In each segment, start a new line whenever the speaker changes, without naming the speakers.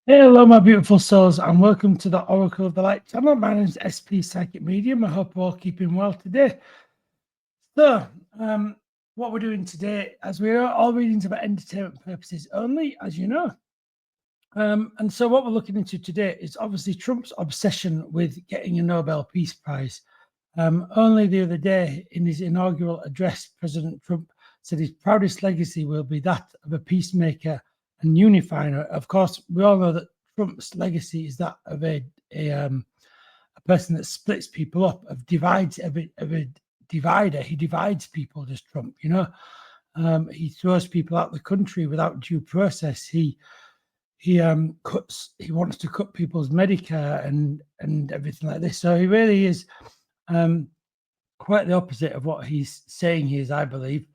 Hello, my beautiful souls, and welcome to the Oracle of the Light channel. My name is SP Psychic Medium. I hope you're all keeping well today. So, what we're doing today, as we are all readings about entertainment purposes only, as you know. And so what we're looking into today is obviously Trump's obsession with getting a Nobel Peace Prize. Only the other day, in his inaugural address, President Trump said his proudest legacy will be that of a peacemaker and unifier. Of course, we all know that Trump's legacy is that of a person that splits people up, of a divider. He divides people, does Trump, you know. He throws people out of the country without due process. He wants to cut people's Medicare and everything like this. So he really is quite the opposite of what he's saying he is, I believe.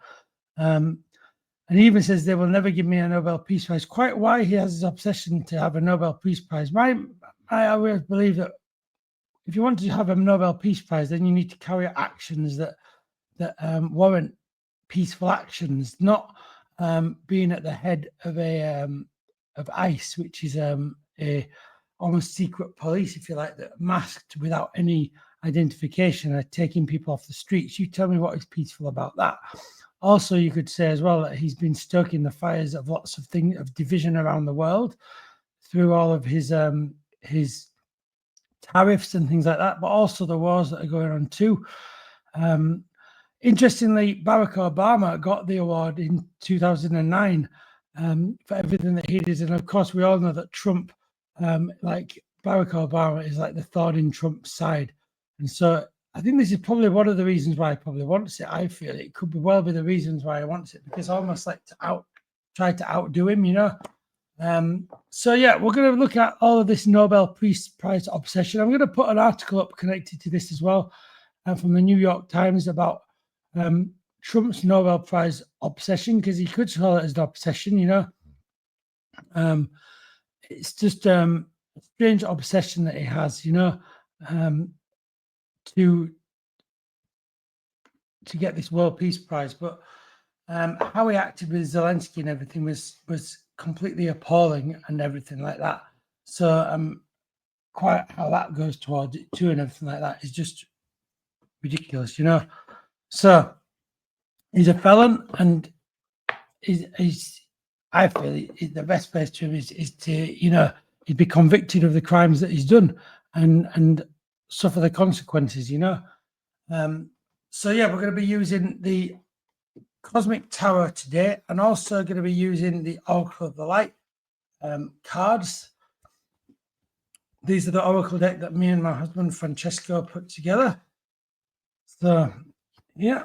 And he even says they will never give me a Nobel Peace Prize. Quite why he has this obsession to have a Nobel Peace Prize. I always believe that if you want to have a Nobel Peace Prize, then you need to carry out actions that warrant peaceful actions, not being at the head of of ICE, which is a almost secret police, if you like, that masked without any identification, are taking people off the streets. You tell me what is peaceful about that. Also, you could say as well that he's been stoking the fires of lots of things of division around the world through all of his tariffs and things like that, but also the wars that are going on too. Interestingly, Barack Obama got the award in 2009 for everything that he did, and of course, we all know that Trump, like Barack Obama, is like the thorn in Trump's side, and so I think this is probably one of the reasons why he probably wants it. I feel it could well be the reasons why he wants it, because I almost like to try to outdo him, you know. So yeah, we're going to look at all of this Nobel Peace Prize obsession. I'm going to put an article up connected to this as well, from the New York Times about Trump's Nobel Prize obsession, because he could call it as an obsession, you know. It's just a strange obsession that he has, you know, to get this World Peace Prize. But how he acted with Zelensky and everything was completely appalling and everything like that. So quite how that goes towards it too and everything like that is just ridiculous, you know. So he's a felon, and he's I feel the best place to him is to, you know, he'd be convicted of the crimes that he's done and suffer the consequences, you know. So yeah, we're going to be using the Cosmic Tarot today, and also going to be using the Oracle of the Light cards. These are the Oracle deck that me and my husband Francesco put together. So yeah.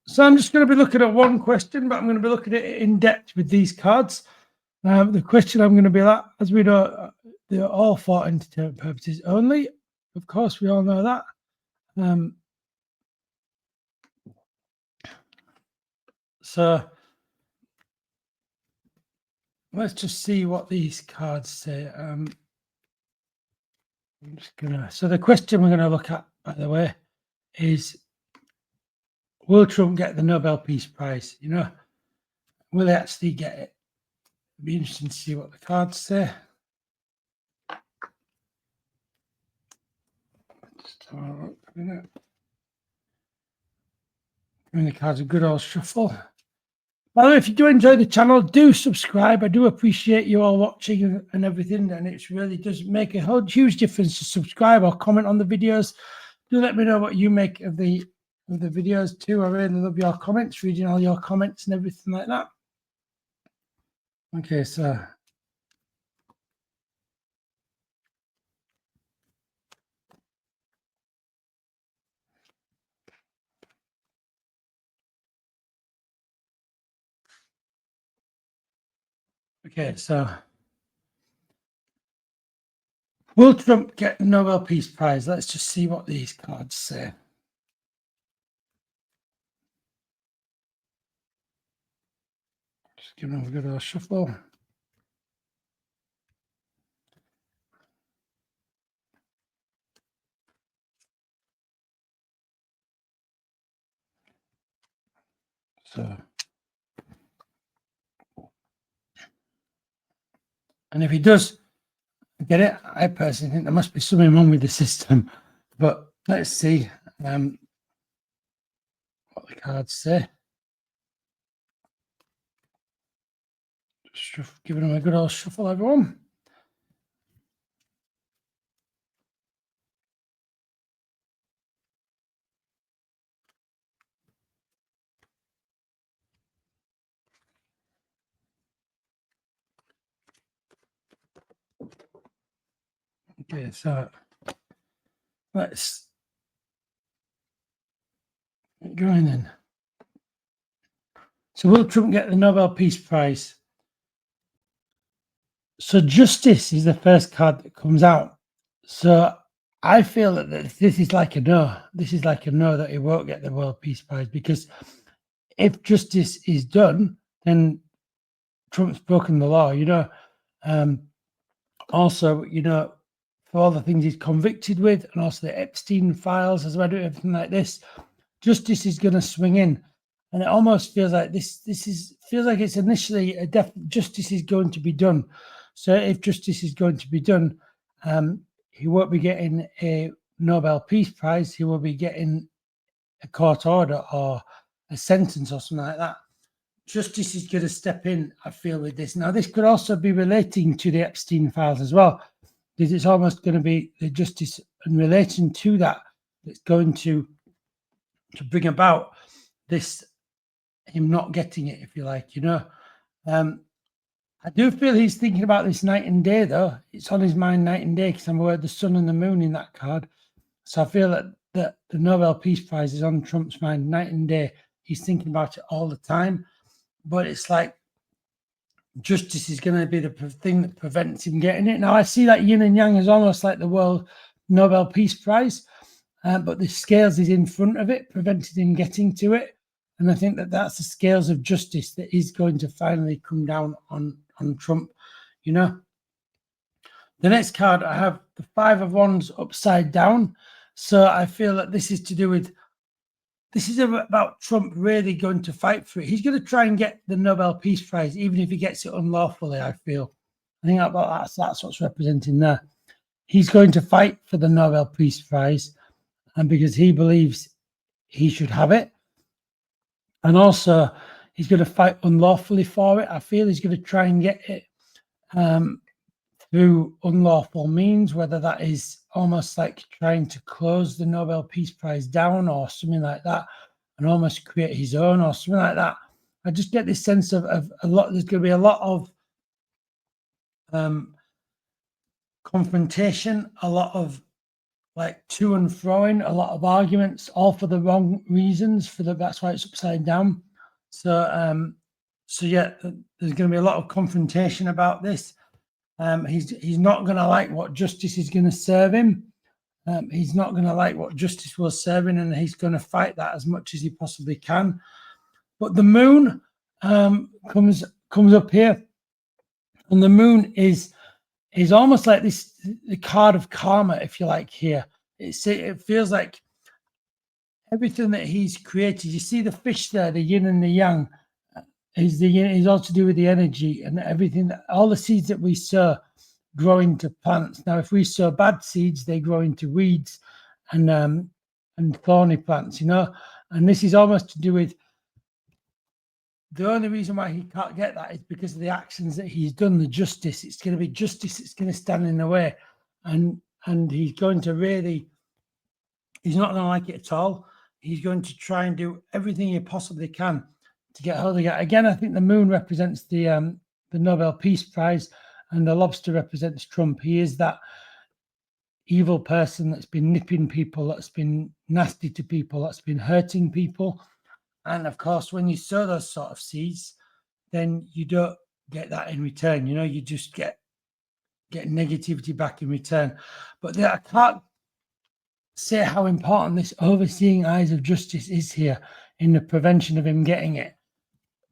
So I'm just going to be looking at one question, but I'm going to be looking at it in depth with these cards. The question I'm going to be like, as we know, they're all for entertainment purposes only. Of course, we all know that. So let's just see what these cards say. I'm just gonna. So the question we're going to look at, by the way, is: will Trump get the Nobel Peace Prize? You know, will he actually get it? It'll be interesting to see what the cards say. Just have a look a minute. Giving the cards a good old shuffle. By the way, if you do enjoy the channel, do subscribe. I do appreciate you all watching and everything, and it really does make a huge difference to subscribe or comment on the videos. Do let me know what you make of the videos too. I really love your comments, reading all your comments and everything like that. Okay, so will Trump get the Nobel Peace Prize? Let's just see what these cards say. Just give them a good old shuffle. So And if he does get it, I personally think there must be something wrong with the system. But let's see what the cards say. Just giving him a good old shuffle, everyone. Okay, so let's get going then. So will Trump get the Nobel Peace Prize? So justice is the first card that comes out. So I feel that this is like a no. This is like a no that he won't get the Nobel Peace Prize, because if justice is done, then Trump's broken the law, you know. Also, you know, for all the things he's convicted with, and also the Epstein files as well, everything like this, justice is going to swing in. And it almost feels like feels like it's initially justice is going to be done. So if justice is going to be done, he won't be getting a Nobel Peace Prize. He will be getting a court order or a sentence or something like that. Justice is going to step in, I feel, with this. Now, this could also be relating to the Epstein files as well, because it's almost going to be the justice in relation to that that's going to bring about this, him not getting it, if you like, you know. I do feel he's thinking about this night and day, though. It's on his mind night and day, because I'm aware of the sun and the moon in that card. So I feel that the Nobel Peace Prize is on Trump's mind night and day. He's thinking about it all the time. But it's like justice is going to be the thing that prevents him getting it. Now, I see that yin and yang is almost like the World Nobel Peace Prize, but the scales is in front of it, preventing him getting to it. And I think that that's the scales of justice that is going to finally come down on Trump, you know. The next card, I have the Five of Wands upside down. So I feel that this is to do with, this is about Trump really going to fight for it. He's going to try and get the Nobel Peace Prize, even if he gets it unlawfully, I feel. I think that's what's representing there. He's going to fight for the Nobel Peace Prize, and because he believes he should have it. And also, he's going to fight unlawfully for it. I feel he's going to try and get it through unlawful means, whether that is almost like trying to close the Nobel Peace Prize down or something like that, and almost create his own or something like that. I just get this sense of a lot. There's going to be a lot of confrontation, a lot of like to and froing, a lot of arguments, all for the wrong reasons. That's why it's upside down. So yeah, there's going to be a lot of confrontation about this. He's not going to like what justice is going to serve him. He's not going to like what justice will serve him, and he's going to fight that as much as he possibly can. But the moon comes up here, and the moon is almost like the card of karma, if you like. Here, it feels like everything that he's created. You see the fish there, the yin and the yang. Is all to do with the energy and everything. All the seeds that we sow grow into plants. Now, if we sow bad seeds, they grow into weeds and thorny plants, you know. And this is almost to do with, the only reason why he can't get that is because of the actions that he's done, the justice. It's going to be justice that's going to stand in the way, and he's going to really, he's not going to like it at all. He's going to try and do everything he possibly can to get hold of it. Again, I think the moon represents the Nobel Peace Prize, and the lobster represents Trump. He is that evil person that's been nipping people, that's been nasty to people, that's been hurting people. And of course, when you sow those sort of seeds, then you don't get that in return. You know, you just get negativity back in return. But I can't say how important this overseeing eyes of justice is here in the prevention of him getting it.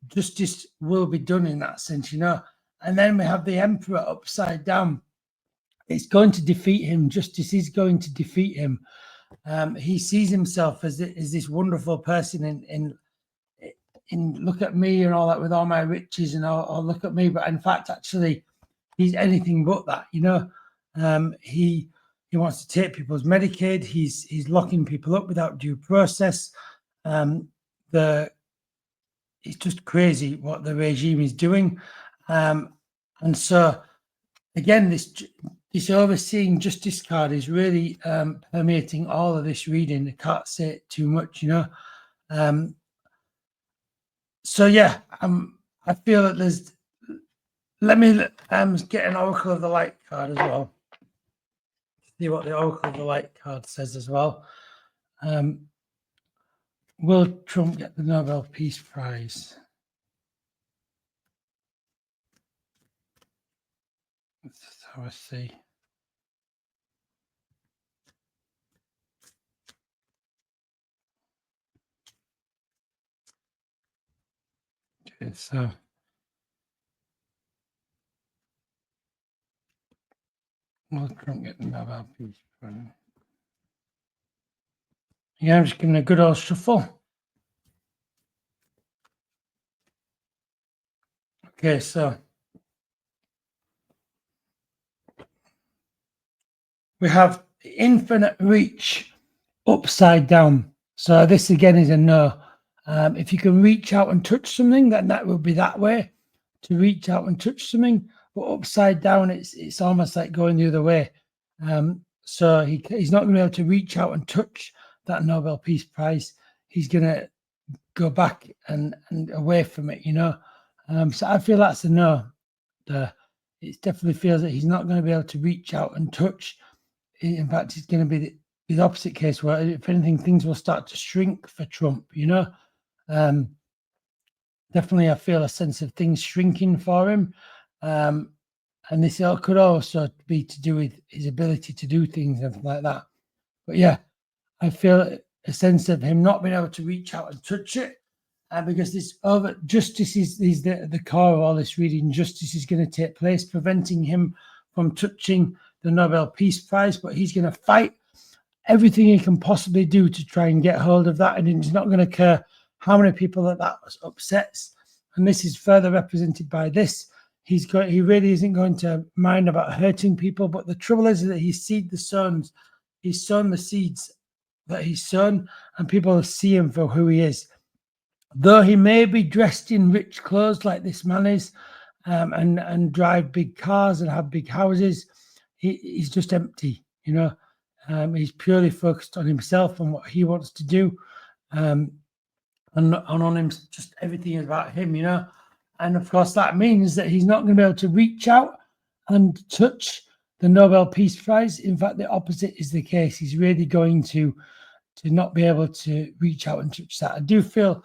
Justice will be done in that sense, you know. And then we have the Emperor upside down. It's going to defeat him. Justice is going to defeat him. He sees himself as this wonderful person in look at me and all that, with all my riches and all look at me. But in fact, actually, he's anything but that, you know. He wants to take people's Medicaid. He's locking people up without due process. It's just crazy what the regime is doing. And so again, this overseeing justice card is really permeating all of this reading. I can't say it too much, you know. So yeah, I feel that there's. Let me get an Oracle of the Light card as well. See what the Oracle of the Light card says as well. Will Trump get the Nobel Peace Prize? That's how I see. Okay, so will Trump get the Nobel Peace Prize? Yeah, I'm just giving a good old shuffle. Okay, so we have infinite reach upside down. So this again is a no. If you can reach out and touch something, then that will be that way, to reach out and touch something. But upside down, it's almost like going the other way. So he's not going to be able to reach out and touch that Nobel Peace Prize. He's going to go back and away from it, you know. So I feel that's a no. It definitely feels that he's not going to be able to reach out and touch. In fact, it's going to be the opposite case, where if anything, things will start to shrink for Trump, you know. Definitely I feel a sense of things shrinking for him. And this could also be to do with his ability to do things and like that. But yeah, I feel a sense of him not being able to reach out and touch it. Because this justice is the core of all this reading. Justice is going to take place, preventing him from touching the Nobel Peace Prize. But he's going to fight everything he can possibly do to try and get hold of that. And it's not going to care how many people that upsets. And this is further represented by this. He really isn't going to mind about hurting people. But the trouble is that he's sown the seeds that he's sown, and people see him for who he is. Though he may be dressed in rich clothes like this man is, and drive big cars and have big houses, he's just empty, you know. He's purely focused on himself and what he wants to do, and on him, just everything is about him, you know. And of course, that means that he's not going to be able to reach out and touch the Nobel Peace Prize. In fact, the opposite is the case. He's really going to not be able to reach out and touch that. I do feel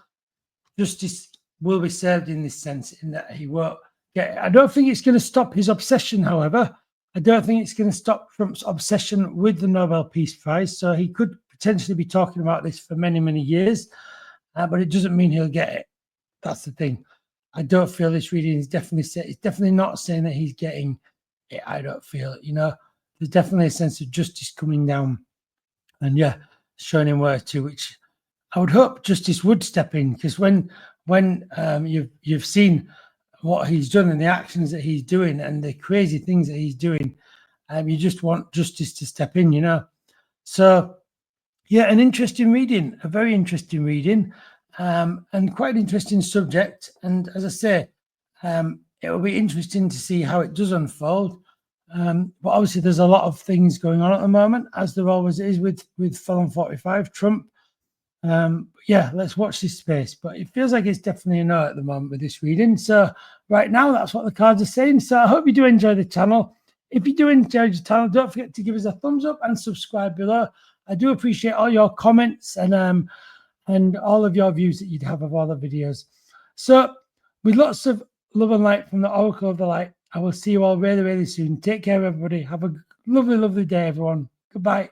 justice will be served in this sense, in that he won't get. I don't think it's going to stop his obsession, however. I don't think it's going to stop Trump's obsession with the Nobel Peace Prize. So he could potentially be talking about this for many, many years, but it doesn't mean he'll get it. That's the thing. I don't feel this reading is it's definitely not saying that he's getting it. I don't feel it, you know. There's definitely a sense of justice coming down, and yeah, showing him where to, which I would hope justice would step in, because when you've seen what he's done and the actions that he's doing and the crazy things that he's doing, you just want justice to step in, you know. So yeah, an interesting reading, a very interesting reading, and quite an interesting subject. And as I say, it will be interesting to see how it does unfold. But obviously there's a lot of things going on at the moment, as there always is with Felon 45, Trump. Yeah, let's watch this space. But it feels like it's definitely a no at the moment with this reading. So right now, that's what the cards are saying. So I hope you do enjoy the channel. If you do enjoy the channel, don't forget to give us a thumbs up and subscribe below. I do appreciate all your comments and all of your views that you'd have of all the videos. So with lots of love and light from the Oracle of the Light, I will see you all really, really soon. Take care, everybody. Have a lovely, lovely day, everyone. Goodbye.